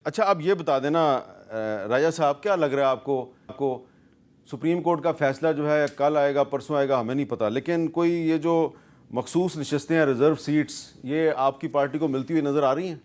اچھا اب یہ بتا دینا راجہ صاحب، کیا لگ رہا ہے آپ کو سپریم کورٹ کا فیصلہ جو ہے کل آئے گا پرسوں آئے گا ہمیں نہیں پتہ، لیکن کوئی یہ جو مخصوص نشستیں ہیں ریزرو سیٹس یہ آپ کی پارٹی کو ملتی ہوئی نظر آ رہی ہیں؟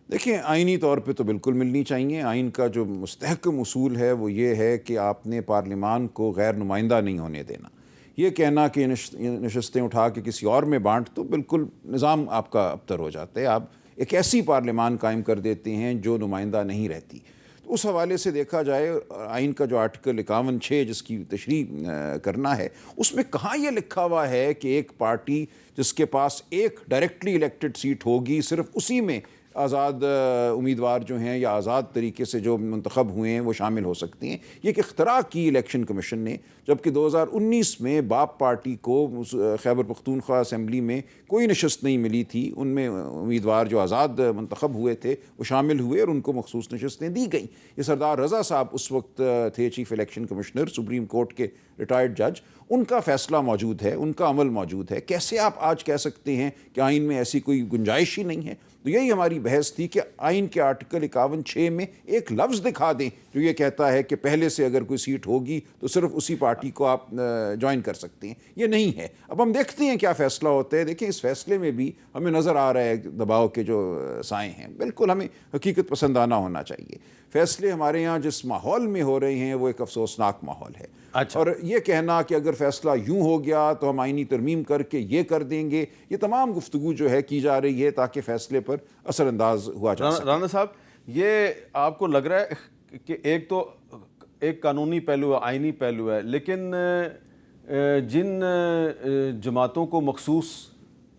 دیکھیں آئینی طور پہ تو بالکل ملنی چاہیے۔ آئین کا جو مستحکم اصول ہے وہ یہ ہے کہ آپ نے پارلیمان کو غیر نمائندہ نہیں ہونے دینا۔ یہ کہنا کہ نشستیں اٹھا کے کسی اور میں بانٹ تو بالکل نظام آپ کا ابتر ہو جاتا ہے۔ آپ ایک ایسی پارلیمان قائم کر دیتے ہیں جو نمائندہ نہیں رہتی۔ تو اس حوالے سے دیکھا جائے آئین کا جو آرٹیکل 51(6) جس کی تشریح کرنا ہے، اس میں کہاں یہ لکھا ہوا ہے کہ ایک پارٹی جس کے پاس ایک ڈائریکٹلی الیکٹڈ سیٹ ہوگی صرف اسی میں آزاد امیدوار جو ہیں یا آزاد طریقے سے جو منتخب ہوئے ہیں وہ شامل ہو سکتے ہیں۔ یہ ایک اختراع کی الیکشن کمیشن نے، جبکہ 2019 میں باپ پارٹی کو خیبر پختونخوا اسمبلی میں کوئی نشست نہیں ملی تھی، ان میں امیدوار جو آزاد منتخب ہوئے تھے وہ شامل ہوئے اور ان کو مخصوص نشستیں دی گئیں۔ یہ سردار رضا صاحب اس وقت تھے chief election commissioner, supreme court کے ریٹائرڈ جج، ان کا فیصلہ موجود ہے، ان کا عمل موجود ہے۔ کیسے آپ آج کہہ سکتے ہیں کہ آئین میں ایسی کوئی گنجائش ہی نہیں ہے؟ تو یہی ہماری بحث تھی کہ آئین کے آرٹیکل 51(6) میں ایک لفظ دکھا دیں جو یہ کہتا ہے کہ پہلے سے اگر کوئی سیٹ ہوگی تو صرف اسی پارٹی کو آپ جوائن کر سکتے ہیں۔ یہ نہیں ہے۔ اب ہم دیکھتے ہیں کیا فیصلہ ہوتا ہے۔ دیکھیں اس فیصلے میں بھی ہمیں نظر آ رہا ہے دباؤ کے جو سائے ہیں۔ بالکل ہمیں حقیقت پسندانہ ہونا چاہیے۔ فیصلے ہمارے ہاں جس ماحول میں ہو رہے ہیں وہ ایک افسوسناک ماحول ہے۔ اچھا، اور یہ کہنا کہ اگر فیصلہ یوں ہو گیا تو ہم آئینی ترمیم کر کے یہ کر دیں گے، یہ تمام گفتگو جو ہے کی جا رہی ہے تاکہ فیصلے پر اثر انداز ہوا جا سکے۔ رانا صاحب، یہ آپ کو لگ رہا ہے کہ ایک قانونی پہلو ہے، آئینی پہلو ہے، لیکن جن جماعتوں کو مخصوص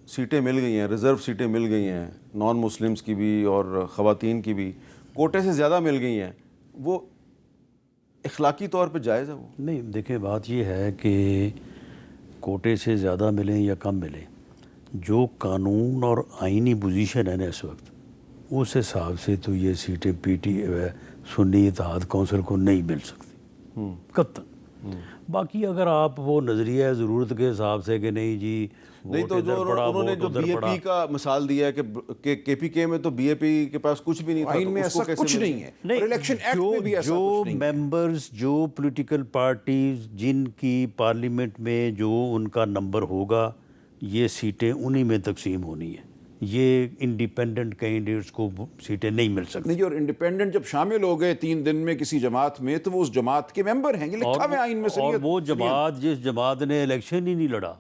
سیٹیں مل گئی ہیں، ریزرو سیٹیں مل گئی ہیں، نان مسلمز کی بھی اور خواتین کی بھی کوٹے سے زیادہ مل گئی ہیں، وہ اخلاقی طور پہ جائز ہے؟ وہ نہیں، دیکھیں بات یہ ہے کہ کوٹے سے زیادہ ملیں یا کم ملیں، جو قانون اور آئینی پوزیشن ہے نا اس وقت، اس حساب سے تو یہ سیٹیں پی ٹی سنی اتحاد کونسل کو نہیں مل سکتی قطعاً۔ باقی اگر آپ وہ نظریہ ضرورت کے حساب سے کہ نہیں جی نہیں، تو جو انہوں نے جو بی اے پی کا مثال دیا ہے کہ کے پی کے میں تو بی اے پی کے پاس کچھ بھی نہیں تھا، آئین میں ایسا کچھ نہیں ہے، اور الیکشن ایکٹ میں بھی ایسا کچھ نہیں ہے۔ جو ممبرز، جو پولیٹیکل پارٹیز جن کی پارلیمنٹ میں جو ان کا نمبر ہوگا، یہ سیٹیں انہی میں تقسیم ہونی ہیں۔ یہ انڈیپینڈنٹ کینڈیڈیٹس کو سیٹیں نہیں مل سکتی۔ نہیں، اور انڈیپینڈنٹ جب شامل ہو گئے 3 دن میں کسی جماعت میں تو وہ اس جماعت کے ممبر ہیں، یہ لکھا ہوا آئین میں۔ اور وہ جماعت جس جماعت نے الیکشن ہی نہیں لڑا،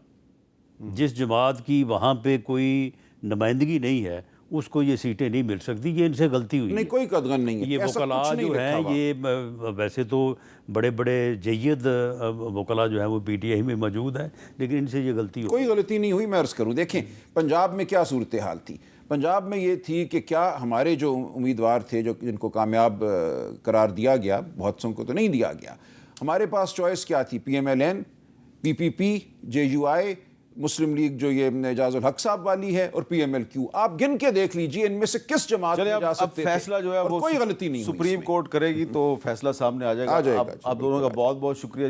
جس جماعت کی وہاں پہ کوئی نمائندگی نہیں ہے، اس کو یہ سیٹیں نہیں مل سکتی۔ یہ ان سے غلطی ہوئی ہے۔ نہیں، کوئی قدغن نہیں ہے، یہ وکلاء جو ہیں، یہ ویسے تو بڑے بڑے جید وکلاء جو ہیں وہ پی ٹی آئی میں موجود ہیں، لیکن ان سے یہ غلطی ہوئی۔ کوئی غلطی نہیں ہوئی۔ میں عرض کروں، دیکھیں پنجاب میں کیا صورتحال تھی۔ پنجاب میں یہ تھی کہ کیا ہمارے جو امیدوار تھے جن کو کامیاب قرار دیا گیا، بہت سو کو تو نہیں دیا گیا، ہمارے پاس چوائس کیا تھی؟ P M L N, P P P, J U I, Muslim League جو یہ اعجاز الحق صاحب والی ہے، اور پی ایم ایل کیو۔ آپ گن کے دیکھ لیجئے ان میں سے کس جماعت میں جا سکتے تھے۔ فیصلہ جو ہے وہ کوئی غلطی نہیں ہوئی، سپریم کورٹ کرے گی تو فیصلہ سامنے آ جائے گا۔ آپ دونوں کا بہت بہت شکریہ۔